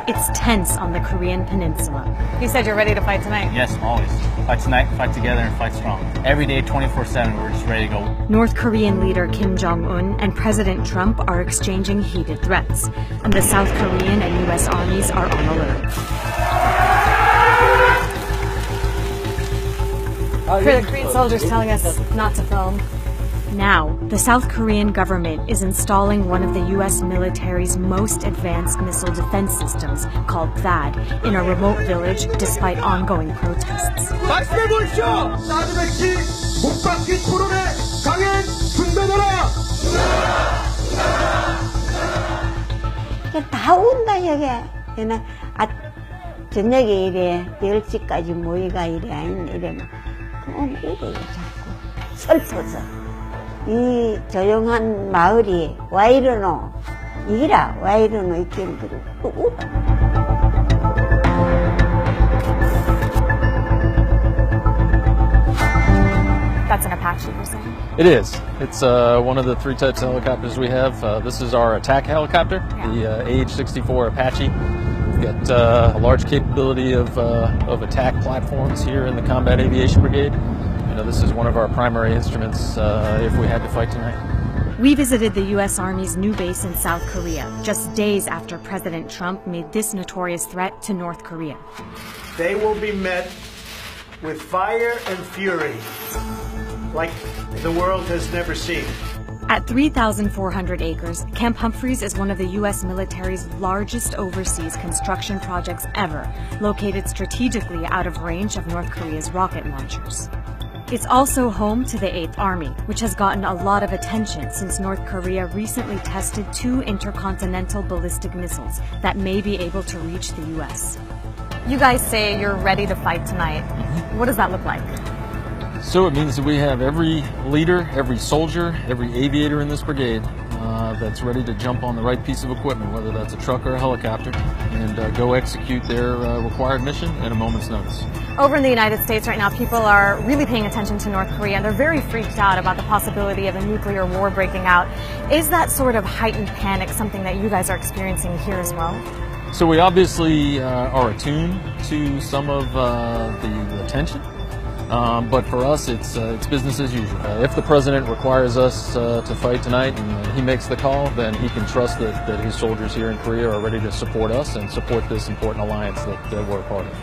It's tense on the Korean peninsula. You said you're ready to fight tonight. Yes, always. Fight tonight, fight together, and fight strong. Every day, 24/7, we're just ready to go. North Korean leader Kim Jong-un and President Trump are exchanging heated threats, and the South Korean and U.S. armies are on alert. The Korean soldiers telling us not to film. Now, the South Korean government is installing one of the U.S. military's most advanced missile defense systems, called THAAD, in a remote village despite ongoing protests. 말씀해보십시오! 사드 백지 목박기 토론의 강행 중단하라! 다 온다 여기. 얘는 저녁에 이래 10시까지 모이가 이래 이러면 그럼 이래요 자꾸 슬퍼서. 이 조용한 마을이 와 이러노 이라 와 이러노 이렇게 울어. That's an Apache, you're saying? It is. It's one of the three types of helicopters we have. This is our attack helicopter, the AH-64 Apache. We've got a large capability of attack platforms here in the Combat Aviation Brigade. You know, this is one of our primary instruments if we had to fight tonight. We visited the U.S. Army's new base in South Korea, just days after President Trump made this notorious threat to North Korea. They will be met with fire and fury like the world has never seen. At 3,400 acres, Camp Humphreys is one of the U.S. military's largest overseas construction projects ever, located strategically out of range of North Korea's rocket launchers. It's also home to the 8th Army, which has gotten a lot of attention since North Korea recently tested 2 intercontinental ballistic missiles that may be able to reach the U.S. You guys say you're ready to fight tonight. What does that look like? So it means that we have every leader, every soldier, every aviator in this brigade that's ready to jump on the right piece of equipment, whether that's a truck or a helicopter, and go execute their required mission at a moment's notice. Over in the United States right now, people are really paying attention to North Korea, and they're very freaked out about the possibility of a nuclear war breaking out. Is that sort of heightened panic something that you guys are experiencing here as well? So we obviously are attuned to some of the tension. But for us, it's business as usual. If the president requires us to fight tonight and he makes the call, then he can trust that his soldiers here in Korea are ready to support us and support this important alliance that we're a part of.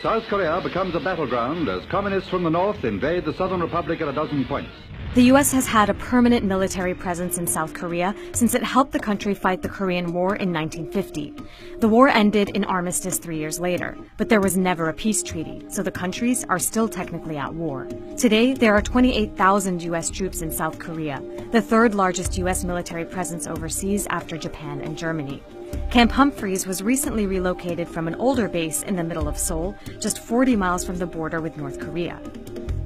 South Korea becomes a battleground as communists from the north invade the Southern Republic at a dozen points. The U.S. has had a permanent military presence in South Korea since it helped the country fight the Korean War in 1950. The war ended in armistice 3 years later, but there was never a peace treaty, so the countries are still technically at war. Today, there are 28,000 U.S. troops in South Korea, the third largest U.S. military presence overseas after Japan and Germany. Camp Humphreys was recently relocated from an older base in the middle of Seoul, just 40 miles from the border with North Korea.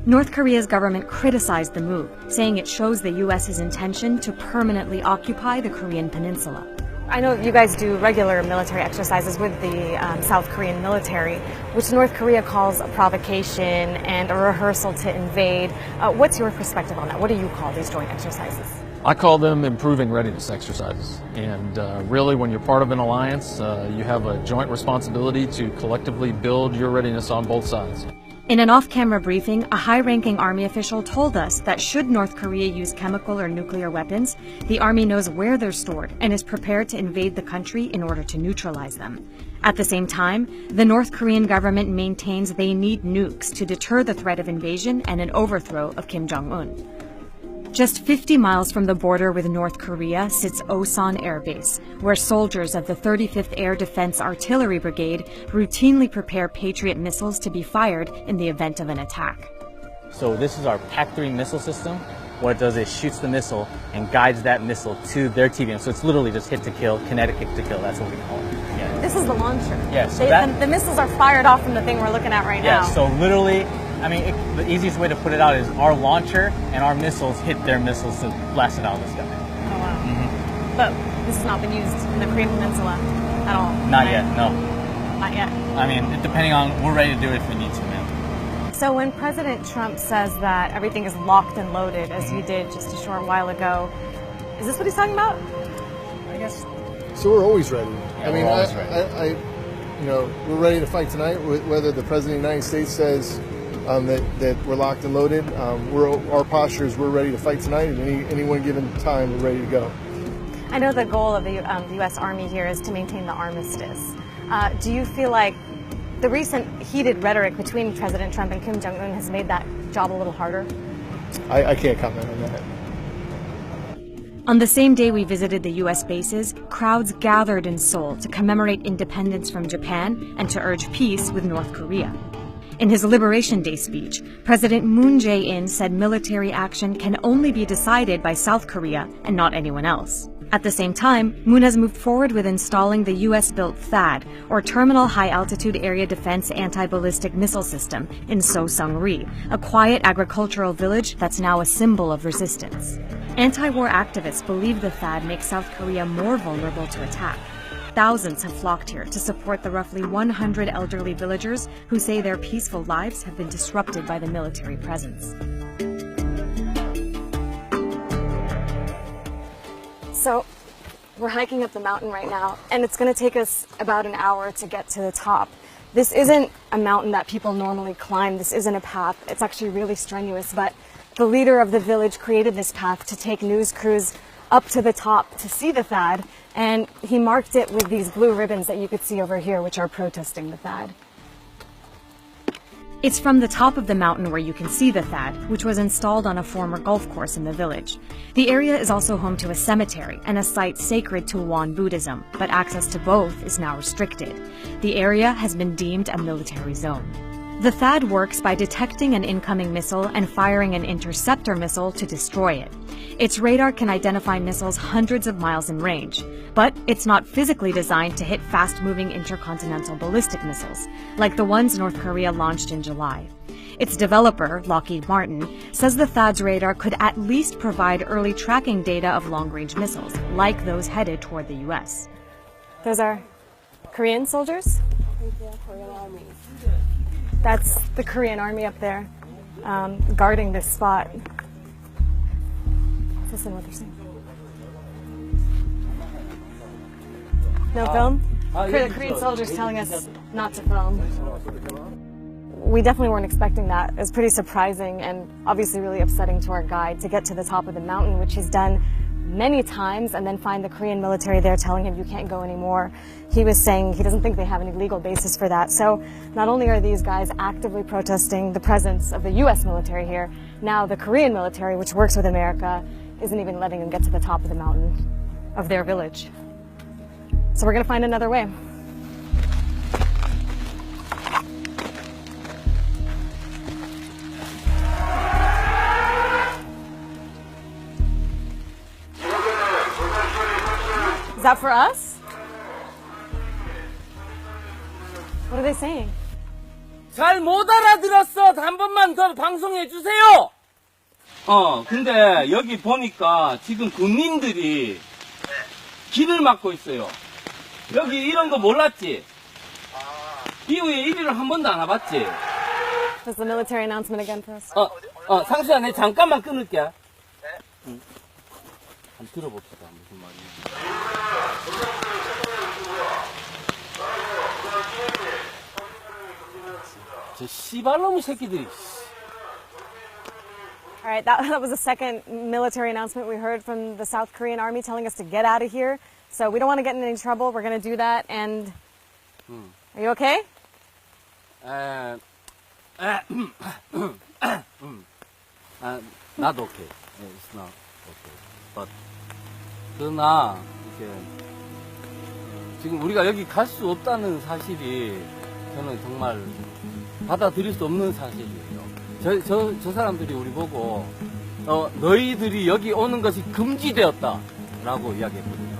North Korea's government criticized the move, saying it shows the U.S.'s intention to permanently occupy the Korean peninsula. I know you guys do regular military exercises with the South Korean military, which North Korea calls a provocation and a rehearsal to invade. What's your perspective on that? What do you call these joint exercises? I call them improving readiness exercises. And really, when you're part of an alliance, you have a joint responsibility to collectively build your readiness on both sides. In an off-camera briefing, a high-ranking Army official told us that should North Korea use chemical or nuclear weapons, the Army knows where they're stored and is prepared to invade the country in order to neutralize them. At the same time, the North Korean government maintains they need nukes to deter the threat of invasion and an overthrow of Kim Jong-un. Just 50 miles from the border with North Korea sits Osan Air Base, where soldiers of the 35th Air Defense Artillery Brigade routinely prepare Patriot missiles to be fired in the event of an attack. So this is our PAC-3 missile system. What it does is shoots the missile and guides that missile to their TBM. So it's literally just hit to kill, kinetic hit to kill. That's what we call it. Yeah. This is the launcher. Yeah, so the missiles are fired off from the thing we're looking at right now. Yeah, so literally, I mean, the easiest way to put it out is our launcher and our missiles hit their missiles to blast it out of the sky. Oh, wow. But this has not been used in the Korean Peninsula at all. Not yet, no. Not yet. I mean, depending on, we're ready to do it if we need to, man. So when President Trump says that everything is locked and loaded, as he did just a short while ago, is this what he's talking about? I guess So we're always ready. Yeah, we're always ready. We're ready to fight tonight. Whether the President of the United States says that we're locked and loaded, our posture is we're ready to fight tonight. At any one given time, we're ready to go. I know the goal of the U.S. Army here is to maintain the armistice. Do you feel like the recent heated rhetoric between President Trump and Kim Jong-un has made that job a little harder? I can't comment on that. On the same day we visited the U.S. bases, crowds gathered in Seoul to commemorate independence from Japan and to urge peace with North Korea. In his Liberation Day speech, President Moon Jae-in said military action can only be decided by South Korea and not anyone else. At the same time, Moon has moved forward with installing the U.S.-built THAAD, or Terminal High Altitude Area Defense Anti-Ballistic Missile System, in So-Seung-ri, a quiet agricultural village that's now a symbol of resistance. Anti-war activists believe the THAAD makes South Korea more vulnerable to attack. Thousands have flocked here to support the roughly 100 elderly villagers who say their peaceful lives have been disrupted by the military presence. So we're hiking up the mountain right now, and it's going to take us about an hour to get to the top. This isn't a mountain that people normally climb. This isn't a path. It's actually really strenuous, but the leader of the village created this path to take news crews up to the top to see the THAAD, and he marked it with these blue ribbons that you could see over here, which are protesting the THAAD. It's from the top of the mountain where you can see the THAAD, which was installed on a former golf course in the village. The area is also home to a cemetery and a site sacred to Won Buddhism, but access to both is now restricted. The area has been deemed a military zone. The THAAD works by detecting an incoming missile and firing an interceptor missile to destroy it. Its radar can identify missiles hundreds of miles in range, but it's not physically designed to hit fast-moving intercontinental ballistic missiles, like the ones North Korea launched in July. Its developer, Lockheed Martin, says the THAAD's radar could at least provide early tracking data of long-range missiles, like those headed toward the U.S. Those are Korean soldiers? That's the Korean Army up there, guarding this spot. Listen to what they're saying. No film? The Korean soldiers telling us not to film. We definitely weren't expecting that. It was pretty surprising and obviously really upsetting to our guide to get to the top of the mountain, which he's done many times, and then find the Korean military there telling him you can't go anymore. He was saying he doesn't think they have any legal basis for that. So not only are these guys actively protesting the presence of the U.S. military here, now the Korean military, which works with America, isn't even letting them get to the top of the mountain of their village. So we're going to find another way. Is that for us? What are they saying? 잘 못 알아들었어. 한 번만 더 방송해 주세요. 근데 여기 보니까 지금 군인들이 길을 막고 있어요. 여기 이런 거 몰랐지? 이후에 이리를 한 번도 안 와봤지? That's the military announcement again for us. 상수야, 내 잠깐만 끊을게. 응. 한번 들어봅시다. 무슨 말인지. 저 씨발놈의 새끼들이. All right, that was the second military announcement we heard from the South Korean Army telling us to get out of here. So we don't want to get in any trouble. We're going to do that. And are you okay? Not okay. It's not okay. But 그러나 이게 지금 우리가 여기 갈 수 없다는 사실이 저는 정말 받아들일 수 없는 사실이에요. 저 사람들이 우리 보고 너희들이 여기 오는 것이 금지되었다라고 이야기했거든요.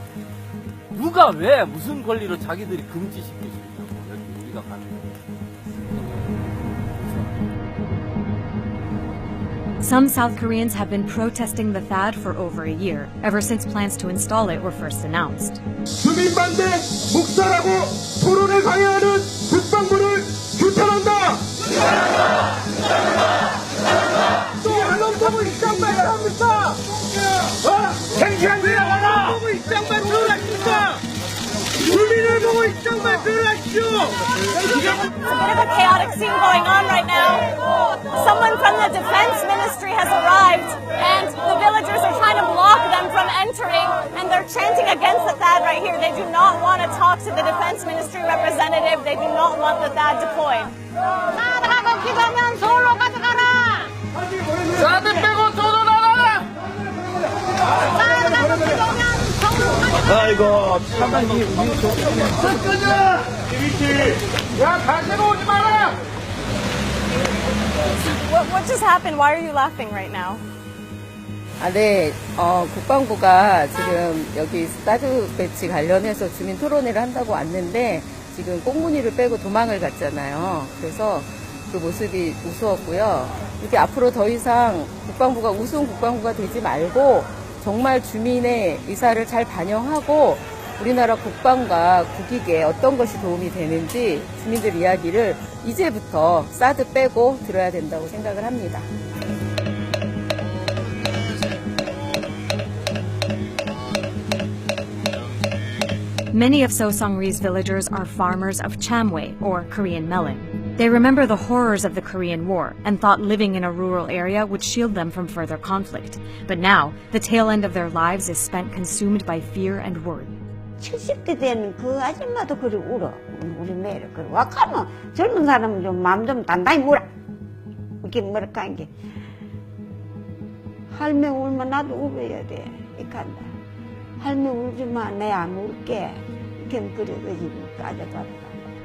누가 왜 무슨 권리로 자기들이 금지시킬 수 있냐고 여기 우리가 가는 거예요. Some South Koreans have been protesting the THAAD for over a year, ever since plans to install it were first announced. 주민반대 목사라고 토론에 강요하는 국방부를 규탄한다! 또 언론법을 입장만 합니까? 창피한 일이야! 언론법을 입장만 들어옵니까? bit of a chaotic scene going on right now. Someone from the Defense Ministry has arrived, and the villagers are trying to block them from entering, and they're chanting against the THAAD right here. They do not want to talk to the Defense Ministry representative. They do not want the THAAD deployed. 사드하고 기도면 서울로 가져가라. 사드 빼고 서울로 나가라. 사드하고 기도면 서울로 가져가라. 아이고 차가 우리 끄자. 야 가지고 오지 마라. What just happened? Why are you laughing right now? 네. 국방부가 지금 여기 사드 배치 관련해서 주민 토론회를 한다고 왔는데 지금 꽁무니를 빼고 도망을 갔잖아요. 그래서 그 모습이 우스웠고요. 이렇게 앞으로 더 이상 국방부가 우스운 국방부가 되지 말고 정말 주민의 의사를 잘 반영하고 우리나라 국방과 국익에 어떤 것이 도움이 되는지 주민들 이야기를 이제부터 사드 빼고 들어야 된다고 생각을 합니다. Many of Sosongri's villagers are farmers of chamwe, or Korean melon. They remember the horrors of the Korean War and thought living in a rural area would shield them from further conflict. But now, the tail end of their lives is spent consumed by fear and worry. 70대 된 그 아줌마도 그리 울어. 우리 매를. 그래. 와카면 젊은 사람은 좀 마음 좀 단단히 물어. 이렇게 뭐랄까, 이게. 할매 울면 나도 울어야 돼. 이렇게 한다. 할매 울지 마. 내 안 울게. 이렇게 그래. 따져봤다.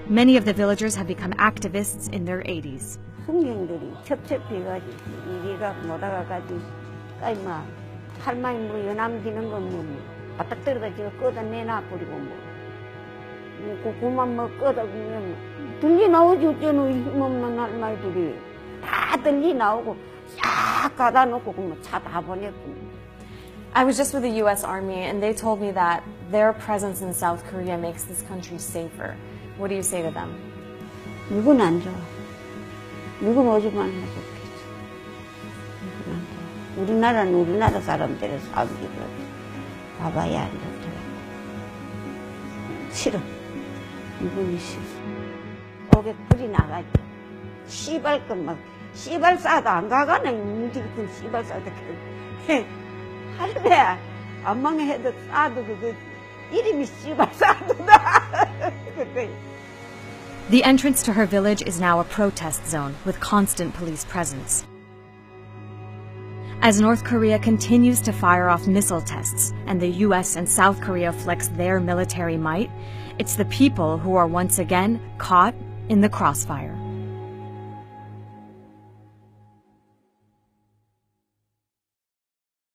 Many of the villagers have become activists in their 80s. 풍경들이 첩첩해가지고 이리가 못아가가지고 까이마 할머니 뭐 연암기는 건 뭐 바닥 떨어가지고 끄다내놔 버리고 뭐 그만 뭐 끄다 보면 들리 나오지 어쩌노 힘없는 할머니들이 다 들리 나오고 싹 가다 놓고 그만 차 다 보냈고. I was just with the U.S. Army, and they told me that their presence in South Korea makes this country safer. What do you say to them? 누군 안 좋아. 누군 오지만 해도 좋겠지. 누군 안 좋아. 우리나라는 우리나라 사람들의 사기를 봐봐야 안 좋더라고. 싫어. 누군이 싫어. 목에 불이 나가지. 씨발 것막 씨발 싸도 안 가가네. 문지 같은 씨발 싸도. 할래. 안망에 해도 싸도 그거 이름이 씨발 싸도다. The entrance to her village is now a protest zone with constant police presence. As North Korea continues to fire off missile tests and the US and South Korea flex their military might, it's the people who are once again caught in the crossfire.